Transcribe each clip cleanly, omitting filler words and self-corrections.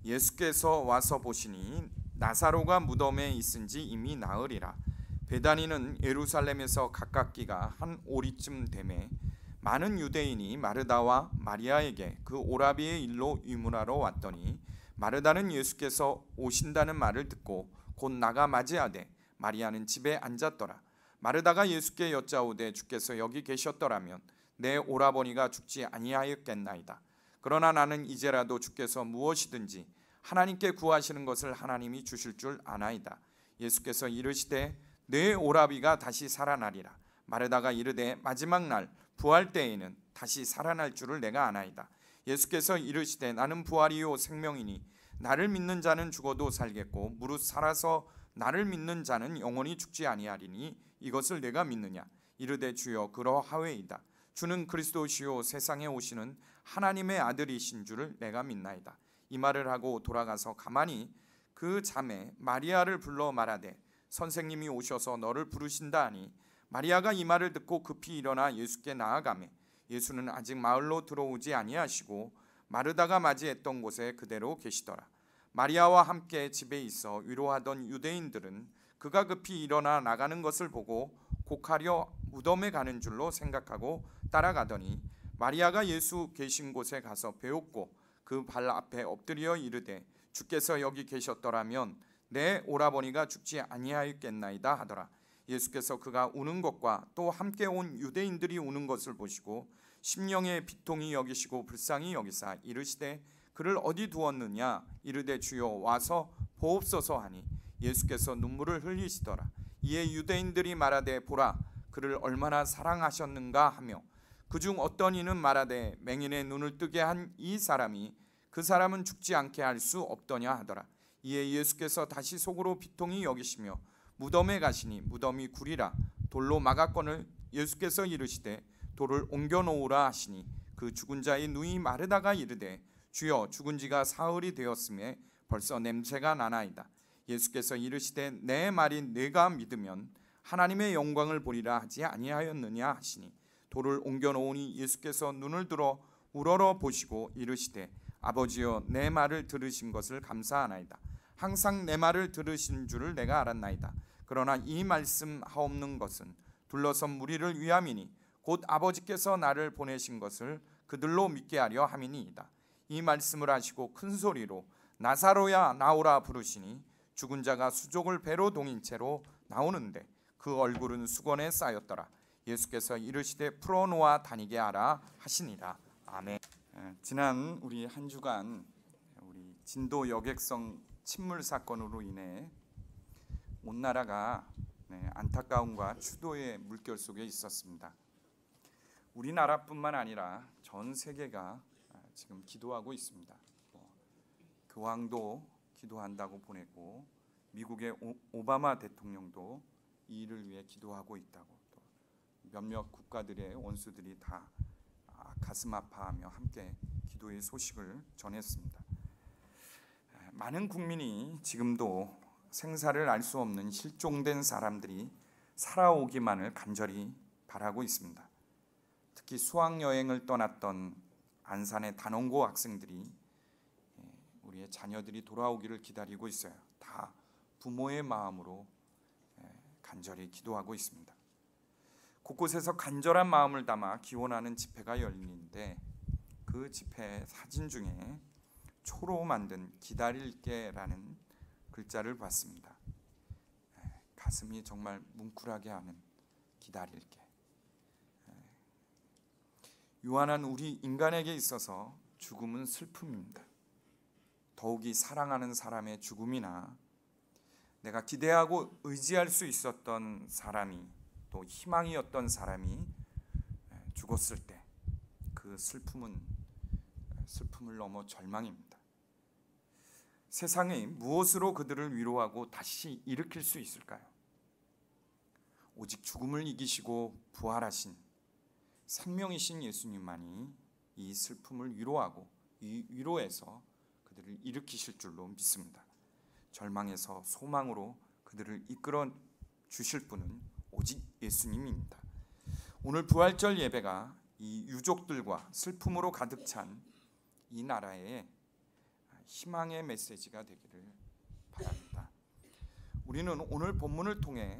예수께서 와서 보시니 나사로가 무덤에 있은지 이미 나으리라. 베다니는 예루살렘에서 가깝기가 한 오리쯤 되매 많은 유대인이 마르다와 마리아에게 그 오라비의 일로 유문하러 왔더니 마르다는 예수께서 오신다는 말을 듣고 곧 나가 맞이하되 마리아는 집에 앉았더라. 마르다가 예수께 여짜오되 주께서 여기 계셨더라면 내 오라버니가 죽지 아니하였겠나이다. 그러나 나는 이제라도 주께서 무엇이든지 하나님께 구하시는 것을 하나님이 주실 줄 아나이다. 예수께서 이르시되 내 오라비가 다시 살아나리라. 마르다가 이르되 마지막 날 부활 때에는 다시 살아날 줄을 내가 아나이다. 예수께서 이르시되 나는 부활이요 생명이니 나를 믿는 자는 죽어도 살겠고 무릇 살아서 나를 믿는 자는 영원히 죽지 아니하리니 이것을 내가 믿느냐. 이르되 주여 그러하외이다. 주는 그리스도시요 세상에 오시는 하나님의 아들이신 줄을 내가 믿나이다. 이 말을 하고 돌아가서 가만히 그 자매 마리아를 불러 말하되 선생님이 오셔서 너를 부르신다 하니 마리아가 이 말을 듣고 급히 일어나 예수께 나아가매 예수는 아직 마을로 들어오지 아니하시고 마르다가 맞이했던 곳에 그대로 계시더라. 마리아와 함께 집에 있어 위로하던 유대인들은 그가 급히 일어나 나가는 것을 보고 곡하려 무덤에 가는 줄로 생각하고 따라가더니 마리아가 예수 계신 곳에 가서 배웠고 그 발 앞에 엎드려 이르되 주께서 여기 계셨더라면 내 오라버니가 죽지 아니하였겠나이다 하더라. 예수께서 그가 우는 것과 또 함께 온 유대인들이 우는 것을 보시고 심령의 비통히 여기시고 불쌍히 여기사 이르시되 그를 어디 두었느냐. 이르되 주여 와서 보옵소서 하니 예수께서 눈물을 흘리시더라. 이에 유대인들이 말하되 보라 그를 얼마나 사랑하셨는가 하며 그중 어떤 이는 말하되 맹인의 눈을 뜨게 한 이 사람이 그 사람은 죽지 않게 할 수 없더냐 하더라. 이에 예수께서 다시 속으로 비통히 여기시며 무덤에 가시니 무덤이 구리라 돌로 막았거늘 예수께서 이르시되 돌을 옮겨 놓으라 하시니 그 죽은 자의 누이 마르다가 이르되 주여 죽은 지가 사흘이 되었음에 벌써 냄새가 나나이다. 예수께서 이르시되 내 말이 네가 믿으면 하나님의 영광을 보리라 하지 아니하였느냐 하시니 돌을 옮겨 놓으니 예수께서 눈을 들어 우러러 보시고 이르시되 아버지여 내 말을 들으신 것을 감사하나이다. 항상 내 말을 들으신 줄을 내가 알았나이다. 그러나 이 말씀 하옵는 것은 둘러선 무리를 위함이니 곧 아버지께서 나를 보내신 것을 그들로 믿게 하려 함이니이다. 이 말씀을 하시고 큰 소리로 나사로야 나오라 부르시니 죽은 자가 수족을 배로 동인 채로 나오는데 그 얼굴은 수건에 쌓였더라. 예수께서 이르시되 풀어놓아 다니게 하라 하시니라. 아멘. 지난 우리 한 주간 우리 진도 여객성 침몰 사건으로 인해 온 나라가 안타까움과 추도의 물결 속에 있었습니다. 우리나라뿐만 아니라 전 세계가 지금 기도하고 있습니다. 교황도 기도한다고 보냈고 미국의 오바마 대통령도 이 일을 위해 기도하고 있다고, 또 몇몇 국가들의 원수들이 다 가슴 아파하며 함께 기도의 소식을 전했습니다. 많은 국민이 지금도 생사를 알 수 없는 실종된 사람들이 살아오기만을 간절히 바라고 있습니다. 특히 수학여행을 떠났던 안산의 단원고 학생들이 우리의 자녀들이 돌아오기를 기다리고 있어요. 다 부모의 마음으로 간절히 기도하고 있습니다. 곳곳에서 간절한 마음을 담아 기원하는 집회가 열리는데 그 집회 사진 중에 초로 만든 기다릴게라는 글자를 봤습니다. 가슴이 정말 뭉클하게 하는 기다릴게. 유한한 우리 인간에게 있어서 죽음은 슬픔입니다. 더욱이 사랑하는 사람의 죽음이나 내가 기대하고 의지할 수 있었던 사람이, 또 희망이었던 사람이 죽었을 때 그 슬픔은 슬픔을 넘어 절망입니다. 세상이 무엇으로 그들을 위로하고 다시 일으킬 수 있을까요? 오직 죽음을 이기시고 부활하신 생명이신 예수님만이 이 슬픔을 위로하고 이 위로에서 그들을 일으키실 줄로 믿습니다. 절망에서 소망으로 그들을 이끌어 주실 분은 오직 예수님입니다. 오늘 부활절 예배가 이 유족들과 슬픔으로 가득 찬 이 나라에 희망의 메시지가 되기를 바랍니다. 우리는 오늘 본문을 통해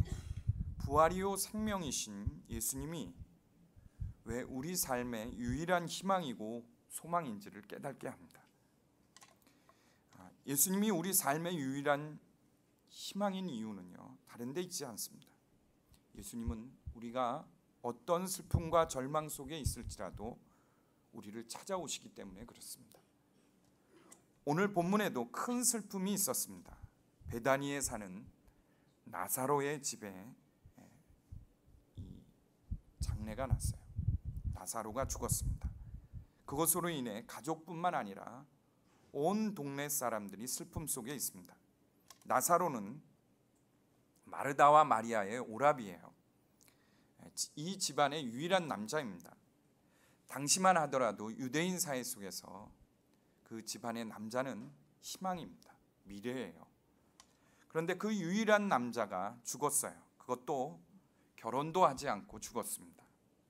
부활이요 생명이신 예수님이 왜 우리 삶의 유일한 희망이고 소망인지를 깨닫게 합니다. 예수님이 우리 삶의 유일한 희망인 이유는요, 다른 데 있지 않습니다. 예수님은 우리가 어떤 슬픔과 절망 속에 있을지라도 우리를 찾아오시기 때문에 그렇습니다. 오늘 본문에도 큰 슬픔이 있었습니다. 베다니에 사는 나사로의 집에 이 장례가 났어요. 나사로가 죽었습니다. 그것으로 인해 가족뿐만 아니라 온 동네 사람들이 슬픔 속에 있습니다. 나사로는 마르다와 마리아의 오라비예요. 이 집안의 유일한 남자입니다. 당시만 하더라도 유대인 사회 속에서 그 집안의 남자는 희망입니다. 미래예요. 그런데 그 유일한 남자가 죽었어요. 그것도 결혼도 하지 않고 죽었습니다.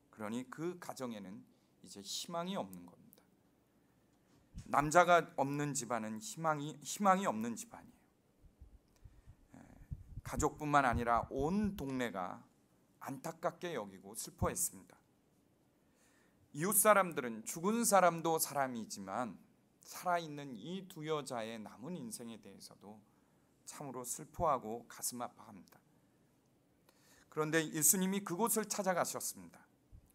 그러니 그 가정에는 이제 희망이 없는 겁니다. 남자가 없는 집안은 희망이 없는 집안이에요. 가족뿐만 아니라 온 동네가 안타깝게 여기고 슬퍼했습니다. 이웃 사람들은 죽은 사람도 사람이지만 살아있는 이 두 여자의 남은 인생에 대해서도 참으로 슬퍼하고 가슴 아파합니다. 그런데 예수님이 그곳을 찾아가셨습니다.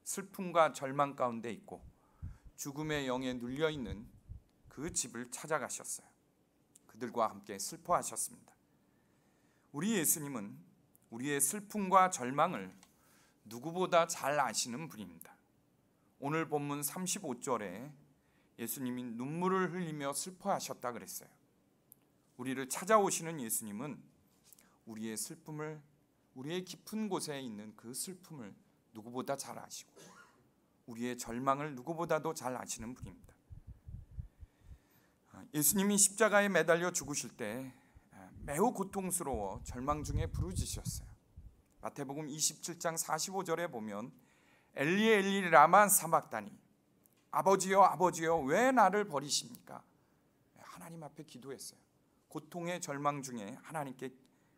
슬픔과 절망 가운데 있고 죽음의 영에 눌려있는 그 집을 찾아가셨어요. 그들과 함께 슬퍼하셨습니다. 우리 예수님은 우리의 슬픔과 절망을 누구보다 잘 아시는 분입니다. 오늘 본문 35절에 예수님이 눈물을 흘리며 슬퍼하셨다 그랬어요. 우리를 찾아오시는 예수님은 우리의 슬픔을, 우리의 깊은 곳에 있는 그 슬픔을 누구보다 잘 아시고 우리의 절망을 누구보다도 잘 아시는 분입니다. 예수님이 십자가에 매달려 죽으실 때 매우 고통스러워 절망 중에 부르짖으셨어요. 마태복음 27장 45절에 보면 엘리 엘리 라마 사박다니, 아버지여 아버지여 왜 나를 버리십니까? 하나님 앞에 기도했어요. 고통의 절망 중에 하나님께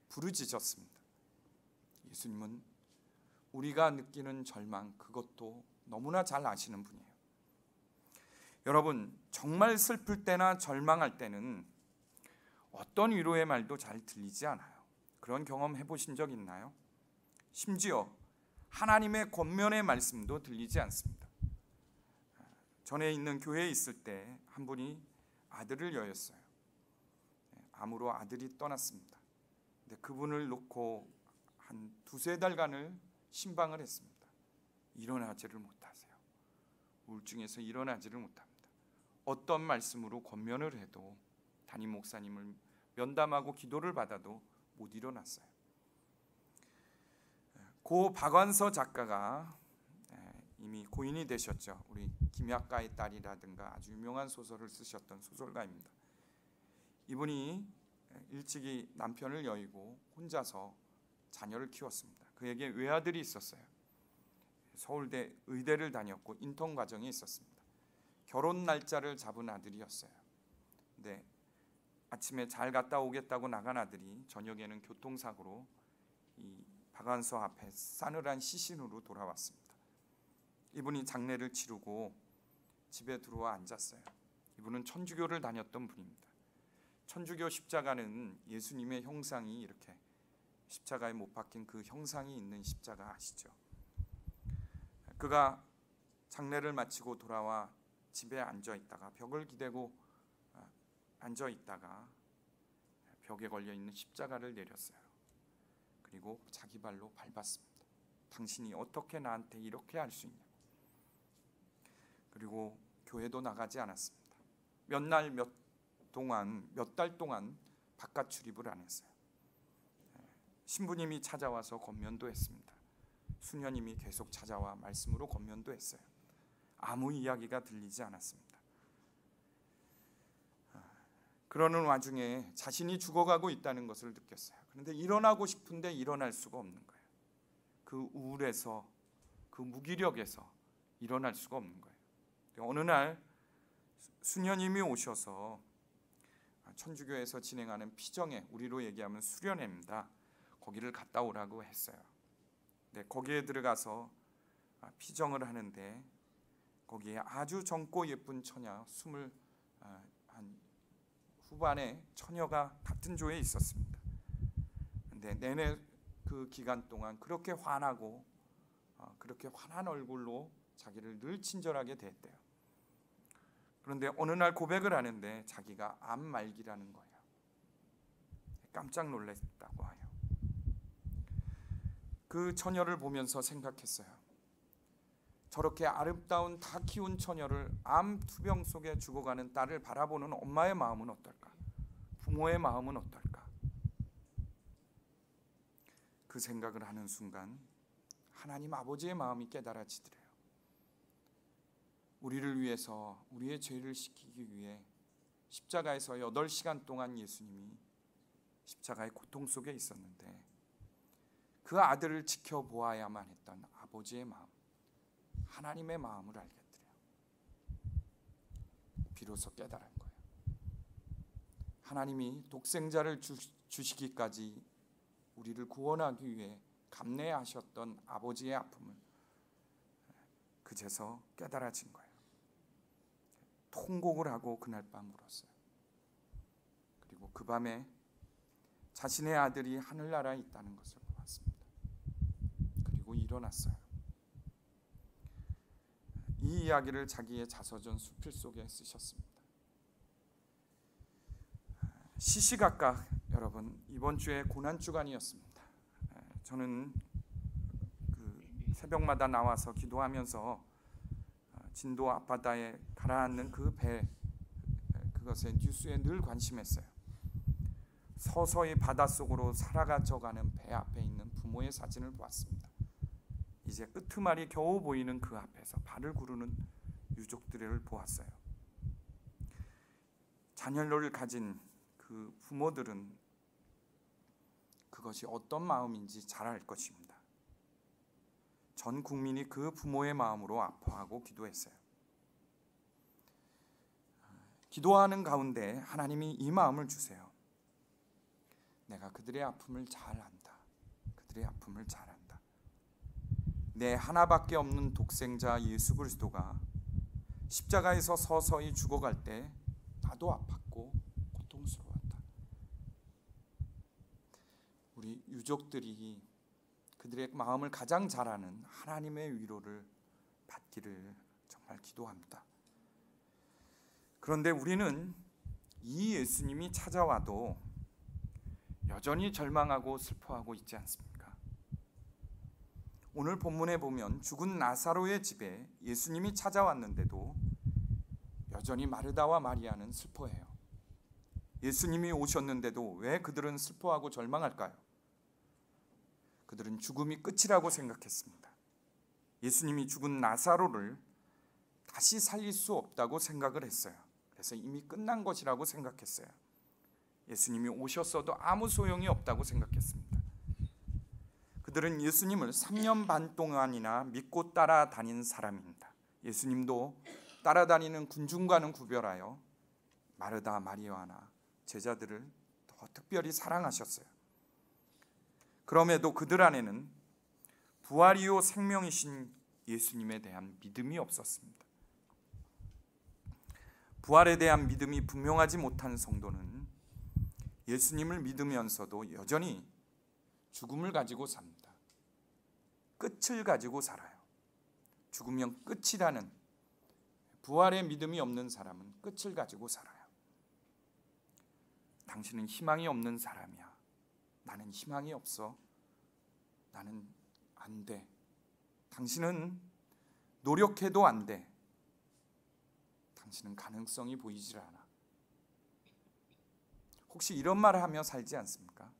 부르짖었습니다. 예수님은 우리가 느끼는 절망, 그것도 너무나 잘 아시는 분이에요. 여러분, 정말 슬플 때나 절망할 때는 어떤 위로의 말도 잘 들리지 않아요. 그런 경험 해보신 적 있나요? 심지어 하나님의 권면의 말씀도 들리지 않습니다. 전에 있는 교회에 있을 때 한 분이 아들을 여였어요. 암으로 아들이 떠났습니다. 근데 그분을 놓고 한 두세 달간을 신방을 했습니다. 일어나지를 못하세요. 우울증에서 일어나지를 못합니다. 어떤 말씀으로 권면을 해도 담임 목사님을 면담하고 기도를 받아도 못 일어났어요. 고 박완서 작가가 이미 고인이 되셨죠. 우리 김약가의 딸이라든가 아주 유명한 소설을 쓰셨던 소설가입니다. 이분이 일찍이 남편을 여의고 혼자서 자녀를 키웠습니다. 그에게 외아들이 있었어요. 서울대 의대를 다녔고 인턴 과정이 있었습니다. 결혼 날짜를 잡은 아들이었어요. 근데 아침에 잘 갔다 오겠다고 나간 아들이 저녁에는 교통사고로 이 박완서 앞에 싸늘한 시신으로 돌아왔습니다. 이분이 장례를 치르고 집에 들어와 앉았어요. 이분은 천주교를 다녔던 분입니다. 천주교 십자가는 예수님의 형상이 이렇게 십자가에 못 박힌 그 형상이 있는 십자가 아시죠? 그가 장례를 마치고 돌아와 집에 앉아 있다가 벽을 기대고 앉아 있다가 벽에 걸려 있는 십자가를 내렸어요. 그리고 자기 발로 밟았습니다. 당신이 어떻게 나한테 이렇게 할 수 있냐? 그리고 교회도 나가지 않았습니다. 몇 달 동안 바깥 출입을 안 했어요. 신부님이 찾아와서 권면도 했습니다. 수녀님이 계속 찾아와 말씀으로 권면도 했어요. 아무 이야기가 들리지 않았습니다. 그러는 와중에 자신이 죽어가고 있다는 것을 느꼈어요. 그런데 일어나고 싶은데 일어날 수가 없는 거예요. 그 우울에서, 그 무기력에서 일어날 수가 없는 거예요. 어느 날 수녀님이 오셔서 천주교에서 진행하는 피정회, 우리로 얘기하면 수련회입니다. 거기를 갔다 오라고 했어요. 네, 거기에 들어가서 피정을 하는데 거기에 아주 젊고 예쁜 처녀 20 한 후반의 처녀가 같은 조에 있었습니다. 근데 내내 그 기간 동안 그렇게 환하고 그렇게 환한 얼굴로 자기를 늘 친절하게 대했대요. 그런데 어느 날 고백을 하는데 자기가 암 말기라는 거예요. 깜짝 놀랐다고 해요. 그 처녀를 보면서 생각했어요. 저렇게 아름다운 다 키운 처녀를 암 투병 속에 죽어가는 딸을 바라보는 엄마의 마음은 어떨까? 부모의 마음은 어떨까? 그 생각을 하는 순간 하나님 아버지의 마음이 깨달아지더래요. 우리를 위해서 우리의 죄를 씻기기 위해 십자가에서 8시간 동안 예수님이 십자가의 고통 속에 있었는데 그 아들을 지켜보아야만 했던 아버지의 마음, 하나님의 마음을 알겠더래요. 비로소 깨달은 거예요. 하나님이 독생자를 주시기까지 우리를 구원하기 위해 감내하셨던 아버지의 아픔을 그제서 깨달아진 거예요. 통곡을 하고 그날 밤 울었어요. 그리고 그 밤에 자신의 아들이 하늘나라에 있다는 것을 보았습니다. 그리고 일어났어요. 이 이야기를 자기의 자서전 수필 속에 쓰셨습니다. 시시각각 여러분 이번 주에 고난 주간이었습니다. 저는 그 새벽마다 나와서 기도하면서 진도 앞바다에 가라앉는 그 배, 그것에 뉴스에 늘 관심했어요. 서서히 바닷속으로 살아가져가는 배 앞에 있는 부모의 사진을 보았습니다. 이제 끄트말이 겨우 보이는 그 앞에서 발을 구르는 유족들을 보았어요. 자녀를 가진 그 부모들은 그것이 어떤 마음인지 잘 알 것입니다. 전 국민이 그 부모의 마음으로 아파하고 기도했어요. 기도하는 가운데 하나님이 이 마음을 주세요. 내가 그들의 아픔을 잘 안다. 그들의 아픔을 잘 안다. 내 하나밖에 없는 독생자 예수 그리스도가 십자가에서 서서히 죽어갈 때 나도 아팠고 고통스러웠다. 우리 유족들이 그들의 마음을 가장 잘 아는 하나님의 위로를 받기를 정말 기도합니다. 그런데 우리는 이 예수님이 찾아와도 여전히 절망하고 슬퍼하고 있지 않습니까? 오늘 본문에 보면 죽은 나사로의 집에 예수님이 찾아왔는데도 여전히 마르다와 마리아는 슬퍼해요. 예수님이 오셨는데도 왜 그들은 슬퍼하고 절망할까요? 그들은 죽음이 끝이라고 생각했습니다. 예수님이 죽은 나사로를 다시 살릴 수 없다고 생각을 했어요. 그래서 이미 끝난 것이라고 생각했어요. 예수님이 오셨어도 아무 소용이 없다고 생각했습니다. 그들은 예수님을 3년 반 동안이나 믿고 따라다닌 사람입니다. 예수님도 따라다니는 군중과는 구별하여 마르다, 마리아나 제자들을 더 특별히 사랑하셨어요. 그럼에도 그들 안에는 부활이요 생명이신 예수님에 대한 믿음이 없었습니다. 부활에 대한 믿음이 분명하지 못한 성도는 예수님을 믿으면서도 여전히 죽음을 가지고 삽니다. 끝을 가지고 살아요. 죽으면 끝이라는 부활의 믿음이 없는 사람은 끝을 가지고 살아요. 당신은 희망이 없는 사람이야. 나는 희망이 없어. 나는 안 돼. 당신은 노력해도 안 돼. 당신은 가능성이 보이질 않아. 혹시 이런 말을 하며 살지 않습니까?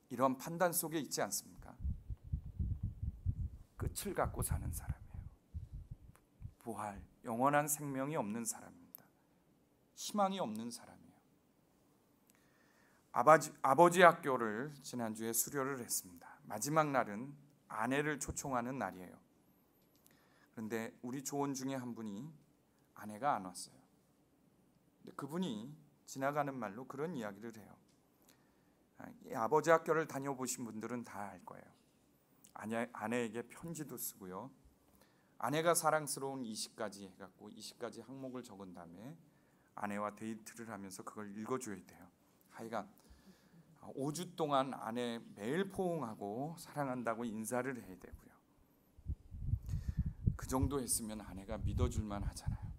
이런 판단 속에 있지 않습니까? 끝을 갖고 사는 사람이에요. 부활, 영원한 생명이 없는 사람입니다. 희망이 없는 사람이에요. 아버지 학교를 지난주에 수료를 했습니다. 마지막 날은 아내를 초청하는 날이에요. 그런데 우리 조원 중에 한 분이 아내가 안 왔어요. 근데 그분이 지나가는 말로 그런 이야기를 해요. 이 아버지 학교를 다녀보신 분들은 다 알 거예요. 아내에게 편지도 쓰고요. 아내가 사랑스러운 20가지 해갖고 20가지 항목을 적은 다음에 아내와 데이트를 하면서 그걸 읽어줘야 돼요. 하여간 5주 동안 아내 매일 포옹하고 사랑한다고 인사를 해야 되고요. 그 정도 했으면 아내가 믿어줄만 하잖아요.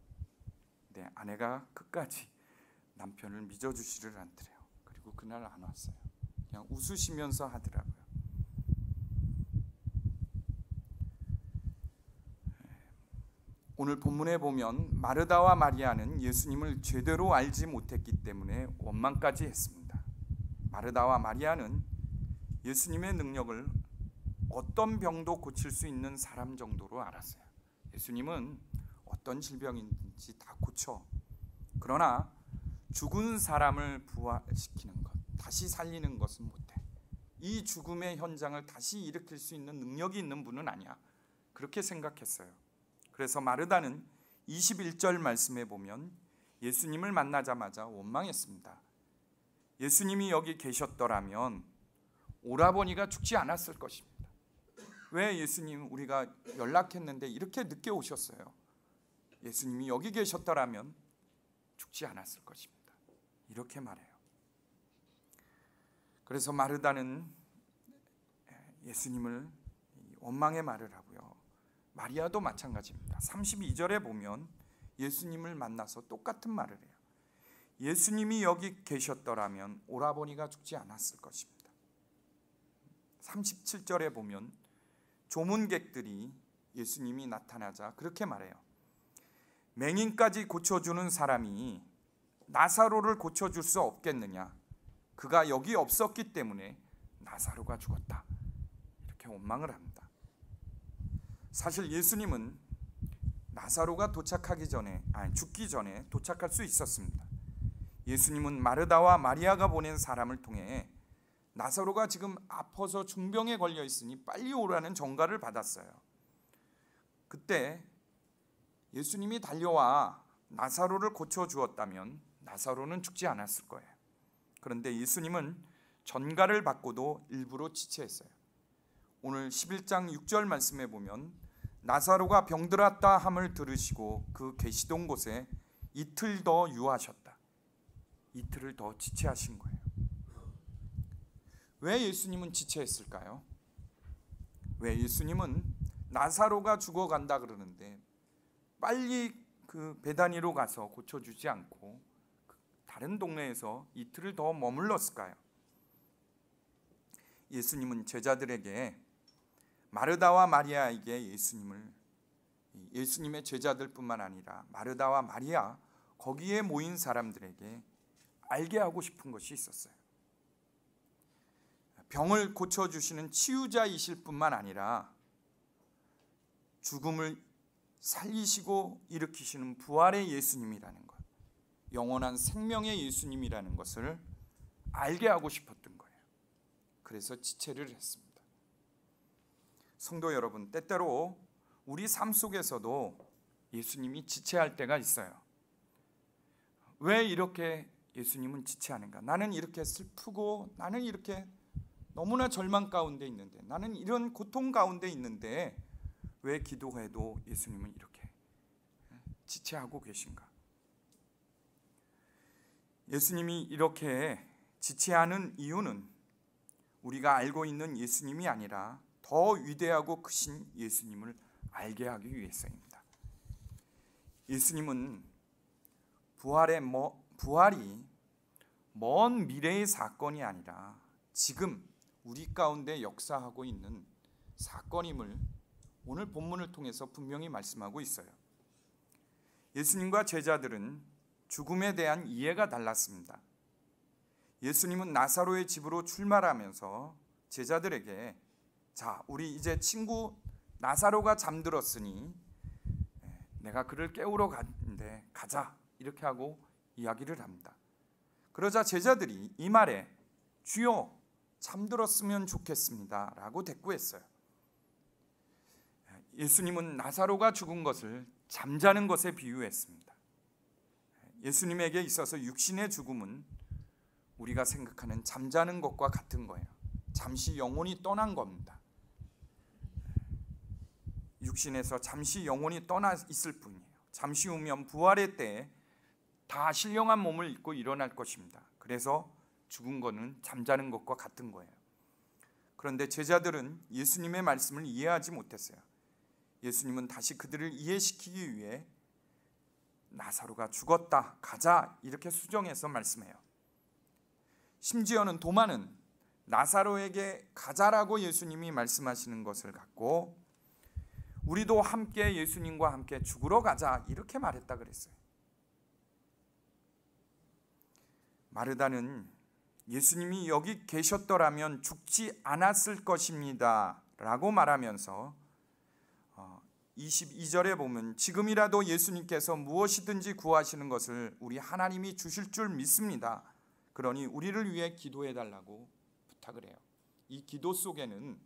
근데 아내가 끝까지 남편을 믿어주지를 않더래요. 그리고 그날 안 왔어요. 그냥 웃으시면서 하더라고요. 오늘 본문에 보면 마르다와 마리아는 예수님을 제대로 알지 못했기 때문에 원망까지 했습니다. 마르다와 마리아는 예수님의 능력을 어떤 병도 고칠 수 있는 사람 정도로 알았어요. 예수님은 어떤 질병인지 다 고쳐. 그러나 죽은 사람을 부활시키는 것, 다시 살리는 것은 못해. 이 죽음의 현장을 다시 일으킬 수 있는 능력이 있는 분은 아니야. 그렇게 생각했어요. 그래서 마르다는 21절 말씀에 보면 예수님을 만나자마자 원망했습니다. 예수님이 여기 계셨더라면 오라버니가 죽지 않았을 것입니다. 왜 예수님 우리가 연락했는데 이렇게 늦게 오셨어요? 예수님이 여기 계셨더라면 죽지 않았을 것입니다. 이렇게 말해요. 그래서 마르다는 예수님을 원망의 말을 하고요. 마리아도 마찬가지입니다. 32절에 보면 예수님을 만나서 똑같은 말을 해요. 예수님이 여기 계셨더라면 오라버니가 죽지 않았을 것입니다. 37절에 보면 조문객들이 예수님이 나타나자 그렇게 말해요. 맹인까지 고쳐주는 사람이 나사로를 고쳐줄 수 없겠느냐? 그가 여기 없었기 때문에 나사로가 죽었다. 이렇게 원망을 합니다. 사실 예수님은 나사로가 죽기 전에 도착할 수 있었습니다. 예수님은 마르다와 마리아가 보낸 사람을 통해 나사로가 지금 아파서 중병에 걸려 있으니 빨리 오라는 전가를 받았어요. 그때 예수님이 달려와 나사로를 고쳐주었다면 나사로는 죽지 않았을 거예요. 그런데 예수님은 전가를 받고도 일부러 지체했어요. 오늘 11장 6절 말씀에 보면 나사로가 병들었다 함을 들으시고 그 계시던 곳에 이틀 더 유하셨다. 이틀을 더 지체하신 거예요. 왜 예수님은 지체했을까요? 왜 예수님은 나사로가 죽어간다 그러는데 빨리 그 베다니로 가서 고쳐주지 않고 다른 동네에서 이틀을 더 머물렀을까요? 예수님은 제자들에게 마르다와 마리아에게 예수님의 제자들뿐만 아니라 마르다와 마리아 거기에 모인 사람들에게 알게 하고 싶은 것이 있었어요. 병을 고쳐주시는 치유자이실 뿐만 아니라 죽음을 살리시고 일으키시는 부활의 예수님이라는 것, 영원한 생명의 예수님이라는 것을 알게 하고 싶었던 거예요. 그래서 지체를 했습니다. 성도 여러분, 때때로 우리 삶 속에서도 예수님이 지체할 때가 있어요. 왜 이렇게 예수님은 지체하는가? 나는 이렇게 슬프고 나는 이렇게 너무나 절망 가운데 있는데, 나는 이런 고통 가운데 있는데 왜 기도해도 예수님은 이렇게 지체하고 계신가? 예수님이 이렇게 지체하는 이유는 우리가 알고 있는 예수님이 아니라 더 위대하고 크신 예수님을 알게 하기 위해서입니다. 예수님은 부활이 먼 미래의 사건이 아니라 지금 우리 가운데 역사하고 있는 사건임을 오늘 본문을 통해서 분명히 말씀하고 있어요. 예수님과 제자들은 죽음에 대한 이해가 달랐습니다. 예수님은 나사로의 집으로 출발하면서 제자들에게 자, 우리 이제 친구 나사로가 잠들었으니 내가 그를 깨우러 가는데 가자, 이렇게 하고 이야기를 합니다. 그러자 제자들이 이 말에 주여 잠들었으면 좋겠습니다 라고 대꾸했어요. 예수님은 나사로가 죽은 것을 잠자는 것에 비유했습니다. 예수님에게 있어서 육신의 죽음은 우리가 생각하는 잠자는 것과 같은 거예요. 잠시 영혼이 떠난 겁니다. 육신에서 잠시 영혼이 떠나 있을 뿐이에요. 잠시 후면 부활의 때에 다 신령한 몸을 입고 일어날 것입니다. 그래서 죽은 거는 잠자는 것과 같은 거예요. 그런데 제자들은 예수님의 말씀을 이해하지 못했어요. 예수님은 다시 그들을 이해시키기 위해 나사로가 죽었다, 가자 이렇게 수정해서 말씀해요. 심지어는 도마는 나사로에게 가자라고 예수님이 말씀하시는 것을 갖고 우리도 함께 예수님과 함께 죽으러 가자 이렇게 말했다 그랬어요. 마르다는 예수님이 여기 계셨더라면 죽지 않았을 것입니다 라고 말하면서 22절에 보면 지금이라도 예수님께서 무엇이든지 구하시는 것을 우리 하나님이 주실 줄 믿습니다. 그러니 우리를 위해 기도해 달라고 부탁을 해요. 이 기도 속에는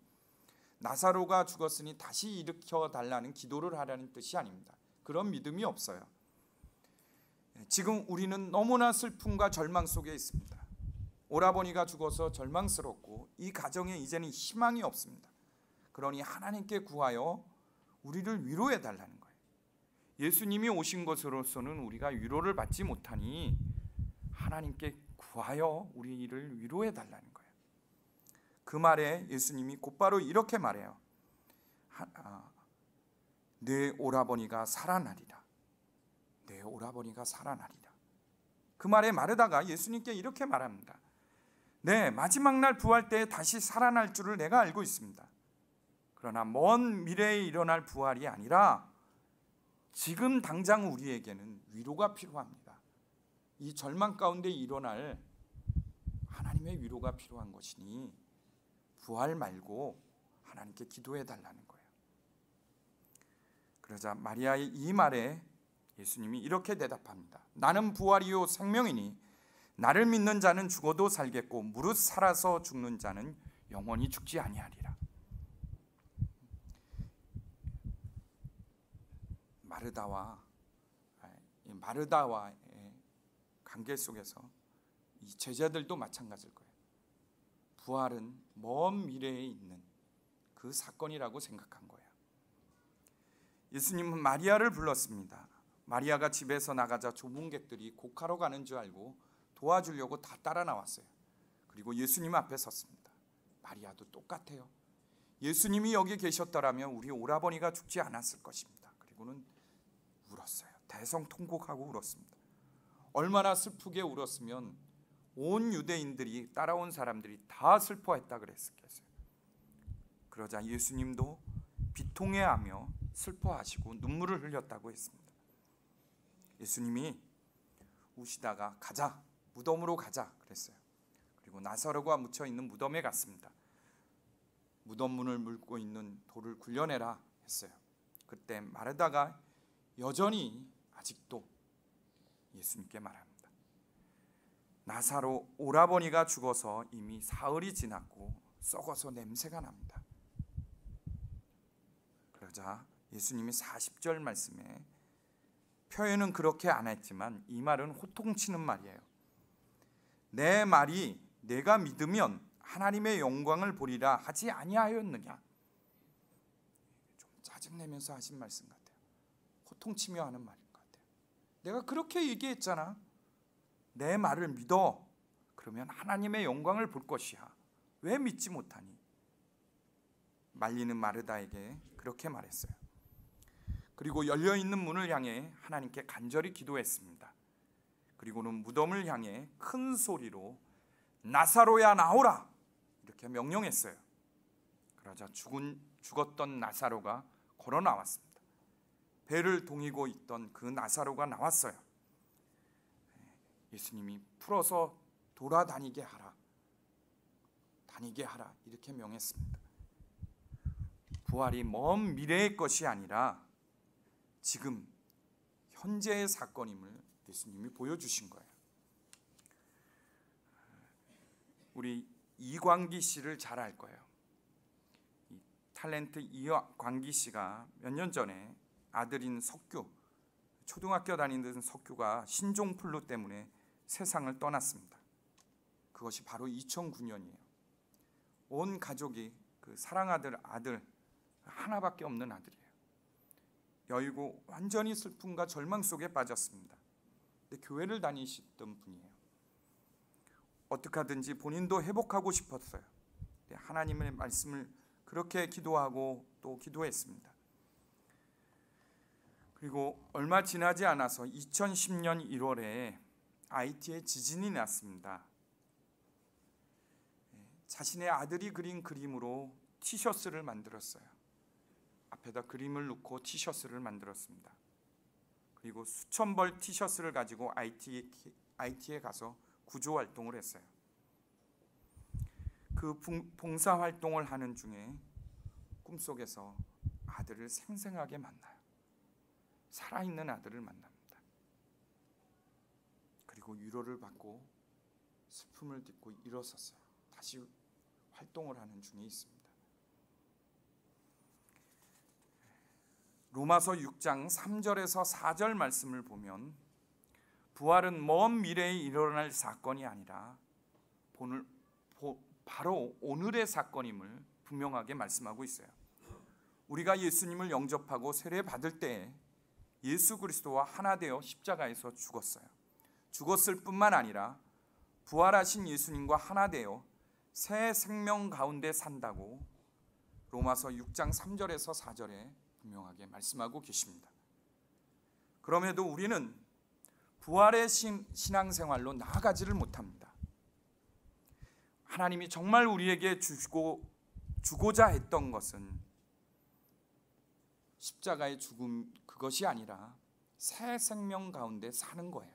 나사로가 죽었으니 다시 일으켜 달라는 기도를 하라는 뜻이 아닙니다. 그런 믿음이 없어요. 지금 우리는 너무나 슬픔과 절망 속에 있습니다. 오라버니가 죽어서 절망스럽고 이 가정에 이제는 희망이 없습니다. 그러니 하나님께 구하여 우리를 위로해 달라는 거예요. 예수님이 오신 것으로서는 우리가 위로를 받지 못하니 하나님께 구하여 우리를 위로해 달라는 거예요. 그 말에 예수님이 곧바로 이렇게 말해요. 내 오라버니가 살아나리라. 내 오라버니가 살아나리라. 그 말에 마르다가 예수님께 이렇게 말합니다. 네, 마지막 날 부활 때에 다시 살아날 줄을 내가 알고 있습니다. 그러나 먼 미래에 일어날 부활이 아니라 지금 당장 우리에게는 위로가 필요합니다. 이 절망 가운데 일어날 하나님의 위로가 필요한 것이니 부활 말고 하나님께 기도해 달라는 거예요. 그러자 마리아의 이 말에 예수님이 이렇게 대답합니다. 나는 부활이요 생명이니 나를 믿는 자는 죽어도 살겠고 무릇 살아서 죽는 자는 영원히 죽지 아니하리라. 마르다와의 관계 속에서 이 제자들도 마찬가지일 거예요. 부활은 먼 미래에 있는 그 사건이라고 생각한 거예요. 예수님은 마리아를 불렀습니다. 마리아가 집에서 나가자 조문객들이 곡하러 가는 줄 알고 도와주려고 다 따라 나왔어요. 그리고 예수님 앞에 섰습니다. 마리아도 똑같아요. 예수님이 여기 계셨더라면 우리 오라버니가 죽지 않았을 것입니다. 그리고는 울었어요. 대성통곡하고 울었습니다. 얼마나 슬프게 울었으면 온 유대인들이 따라온 사람들이 다 슬퍼했다 그랬겠어요. 그러자 예수님도 비통해하며 슬퍼하시고 눈물을 흘렸다고 했습니다. 예수님이 우시다가 가자, 무덤으로 가자 그랬어요. 그리고 나사로가 묻혀 있는 무덤에 갔습니다. 무덤 문을 물고 있는 돌을 굴려내라 했어요. 그때 마르다가 여전히 아직도 예수님께 말합니다. 나사로 오라버니가 죽어서 이미 사흘이 지났고 썩어서 냄새가 납니다. 그러자 예수님이 40절 말씀에 표현은 그렇게 안 했지만 이 말은 호통치는 말이에요. 내 말이 내가 믿으면 하나님의 영광을 보리라 하지 아니하였느냐. 좀 짜증내면서 하신 말씀 같아요. 호통치며 하는 말인 것 같아요. 내가 그렇게 얘기했잖아. 내 말을 믿어. 그러면 하나님의 영광을 볼 것이야. 왜 믿지 못하니? 말리는 마르다에게 그렇게 말했어요. 그리고 열려있는 문을 향해 하나님께 간절히 기도했습니다. 그리고는 무덤을 향해 큰 소리로 나사로야 나오라 이렇게 명령했어요. 그러자 죽었던 나사로가 걸어 나왔습니다. 배를 동이고 있던 그 나사로가 나왔어요. 예수님이 풀어서 돌아다니게 하라. 다니게 하라 이렇게 명했습니다. 부활이 먼 미래의 것이 아니라 지금 현재의 사건임을 예수님이 보여주신 거예요. 우리 이광기 씨를 잘 알 거예요. 탤런트 이광기 씨가 몇 년 전에 아들인 석규 초등학교 다니던 석규가 신종플루 때문에 세상을 떠났습니다. 그것이 바로 2009년이에요. 온 가족이 그 사랑하던 아들 하나밖에 없는 아들이에요. 여의고 완전히 슬픔과 절망 속에 빠졌습니다. 근데 교회를 다니시던 분이에요. 어떻게 하든지 본인도 회복하고 싶었어요. 하나님의 말씀을 그렇게 기도하고 또 기도했습니다. 그리고 얼마 지나지 않아서 2010년 1월에 IT에 지진이 났습니다. 자신의 아들이 그린 그림으로 티셔츠를 만들었어요. 앞에다 그림을 놓고 티셔츠를 만들었습니다. 그리고 수천 벌 티셔츠를 가지고 IT에 가서 구조 활동을 했어요. 그 봉사 활동을 하는 중에 꿈속에서 아들을 생생하게 만나요. 살아있는 아들을 만납니다. 그리고 위로를 받고 슬픔을 딛고 일어섰어요. 다시 활동을 하는 중에 있습니다. 로마서 6장 3절에서 4절 말씀을 보면 부활은 먼 미래에 일어날 사건이 아니라 바로 오늘의 사건임을 분명하게 말씀하고 있어요. 우리가 예수님을 영접하고 세례 받을 때에 예수 그리스도와 하나 되어 십자가에서 죽었어요. 죽었을 뿐만 아니라 부활하신 예수님과 하나 되어 새 생명 가운데 산다고 로마서 6장 3절에서 4절에 분명하게 말씀하고 계십니다. 그럼에도 우리는 부활의 신앙생활로 나아가지를 못합니다. 하나님이 정말 우리에게 주고자 했던 것은 십자가의 죽음 그것이 아니라 새 생명 가운데 사는 거예요.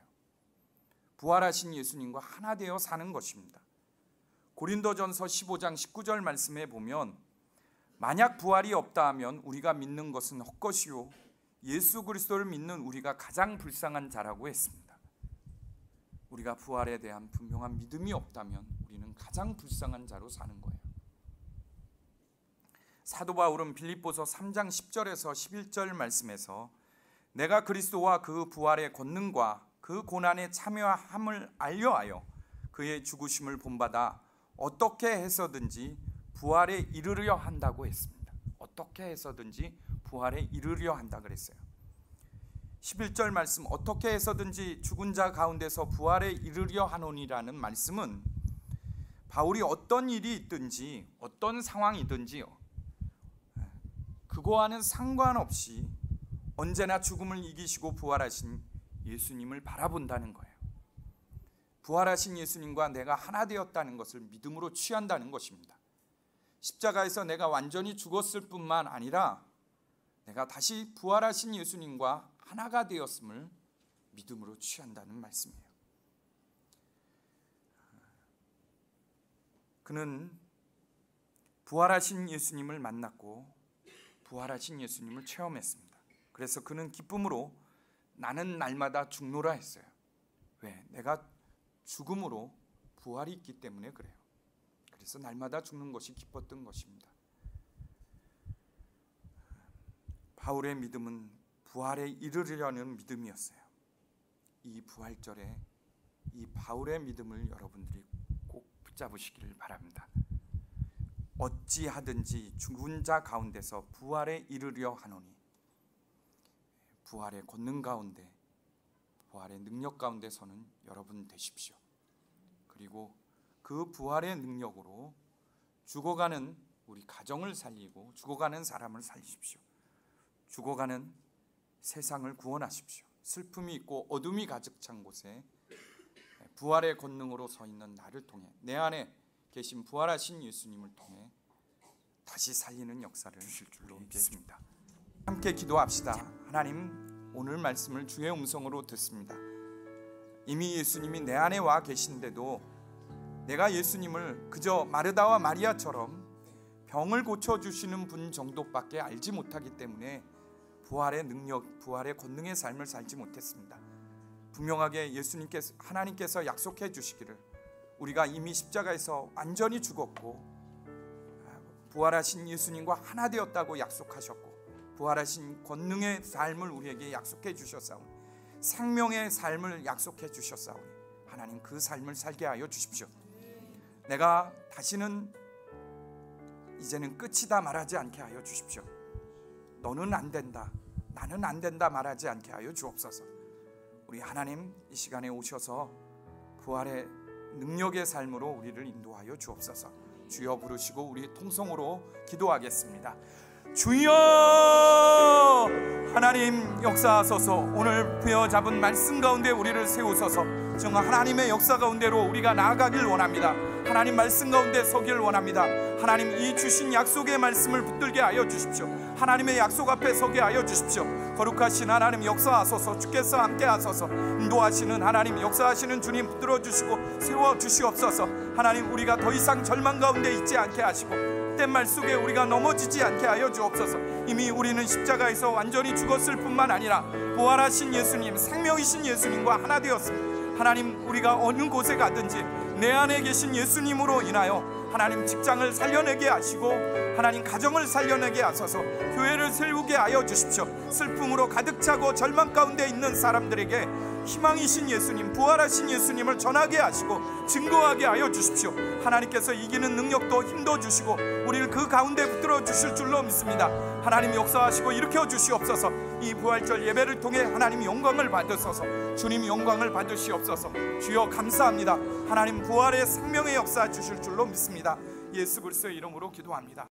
부활하신 예수님과 하나 되어 사는 것입니다. 고린도전서 15장 19절 말씀에 보면 만약 부활이 없다 하면 우리가 믿는 것은 헛것이요 예수 그리스도를 믿는 우리가 가장 불쌍한 자라고 했습니다. 우리가 부활에 대한 분명한 믿음이 없다면 우리는 가장 불쌍한 자로 사는 거예요. 사도 바울은 빌립보서 3장 10절에서 11절 말씀에서 내가 그리스도와 그 부활의 권능과 그 고난에 참여함을 알려하여 그의 죽으심을 본받아 어떻게 해서든지 부활에 이르려 한다고 했습니다. 어떻게 해서든지 부활에 이르려 한다 그랬어요. 11절 말씀 어떻게 해서든지 죽은 자 가운데서 부활에 이르려 하노니라는 말씀은 바울이 어떤 일이 있든지 어떤 상황이든지요 그거와는 상관없이 언제나 죽음을 이기시고 부활하신 예수님을 바라본다는 거예요. 부활하신 예수님과 내가 하나 되었다는 것을 믿음으로 취한다는 것입니다. 십자가에서 내가 완전히 죽었을 뿐만 아니라 내가 다시 부활하신 예수님과 하나가 되었음을 믿음으로 취한다는 말씀이에요. 그는 부활하신 예수님을 만났고 부활하신 예수님을 체험했습니다. 그래서 그는 기쁨으로 나는 날마다 죽노라 했어요. 왜? 내가 죽음으로 부활이 있기 때문에 그래요. 그래서 날마다 죽는 것이 기뻤던 것입니다. 바울의 믿음은 부활에 이르려는 믿음이었어요. 이 부활절에 이 바울의 믿음을 여러분들이 꼭 붙잡으시기를 바랍니다. 어찌하든지 죽은 자 가운데서 부활에 이르려 하노니 부활의 권능 가운데 부활의 능력 가운데 서는 여러분 되십시오. 그리고 그 부활의 능력으로 죽어가는 우리 가정을 살리고 죽어가는 사람을 살리십시오. 죽어가는 세상을 구원하십시오. 슬픔이 있고 어둠이 가득 찬 곳에 부활의 권능으로 서 있는 나를 통해 내 안에 계신 부활하신 예수님을 통해 다시 살리는 역사를 주실 줄로 믿습니다. 함께 기도합시다. 하나님, 오늘 말씀을 주의 음성으로 듣습니다. 이미 예수님이 내 안에 와 계신데도 내가 예수님을 그저 마르다와 마리아처럼 병을 고쳐주시는 분 정도밖에 알지 못하기 때문에 부활의 능력, 부활의 권능의 삶을 살지 못했습니다. 분명하게 예수님께서, 하나님께서 약속해 주시기를 우리가 이미 십자가에서 완전히 죽었고 부활하신 예수님과 하나 되었다고 약속하셨고 부활하신 권능의 삶을 우리에게 약속해 주셨사오니 생명의 삶을 약속해 주셨사오니 하나님 그 삶을 살게 하여 주십시오. 내가 다시는 이제는 끝이다 말하지 않게 하여 주십시오. 너는 안 된다, 나는 안 된다 말하지 않게 하여 주옵소서. 우리 하나님 이 시간에 오셔서 부활의 능력의 삶으로 우리를 인도하여 주옵소서. 주여 부르시고 우리 통성으로 기도하겠습니다. 주여 하나님 역사하소서. 오늘 부여잡은 말씀 가운데 우리를 세우소서. 정말 하나님의 역사 가운데로 우리가 나아가길 원합니다. 하나님 말씀 가운데 서길 원합니다. 하나님 이 주신 약속의 말씀을 붙들게 하여 주십시오. 하나님의 약속 앞에 서게 하여 주십시오. 거룩하신 하나님 역사하소서. 주께서 함께 하소서. 인도하시는 하나님 역사하시는 주님 붙들어 주시고 세워 주시옵소서. 하나님 우리가 더 이상 절망 가운데 있지 않게 하시고 헛된 말 속에 우리가 넘어지지 않게 하여 주옵소서. 이미 우리는 십자가에서 완전히 죽었을 뿐만 아니라 부활하신 예수님, 생명이신 예수님과 하나 되었습니다. 하나님 우리가 어느 곳에 가든지 내 안에 계신 예수님으로 인하여 하나님 직장을 살려내게 하시고 하나님 가정을 살려내게 하소서. 교회를 세우게 하여 주십시오. 슬픔으로 가득 차고 절망 가운데 있는 사람들에게 희망이신 예수님, 부활하신 예수님을 전하게 하시고 증거하게 하여 주십시오. 하나님께서 이기는 능력도 힘도 주시고 우리를 그 가운데 붙들어 주실 줄로 믿습니다. 하나님 역사하시고 일으켜 주시옵소서. 이 부활절 예배를 통해 하나님 영광을 받으소서. 주님 영광을 받으시옵소서. 주여 감사합니다. 하나님 부활의 생명의 역사 주실 줄로 믿습니다. 예수 그리스도의 이름으로 기도합니다.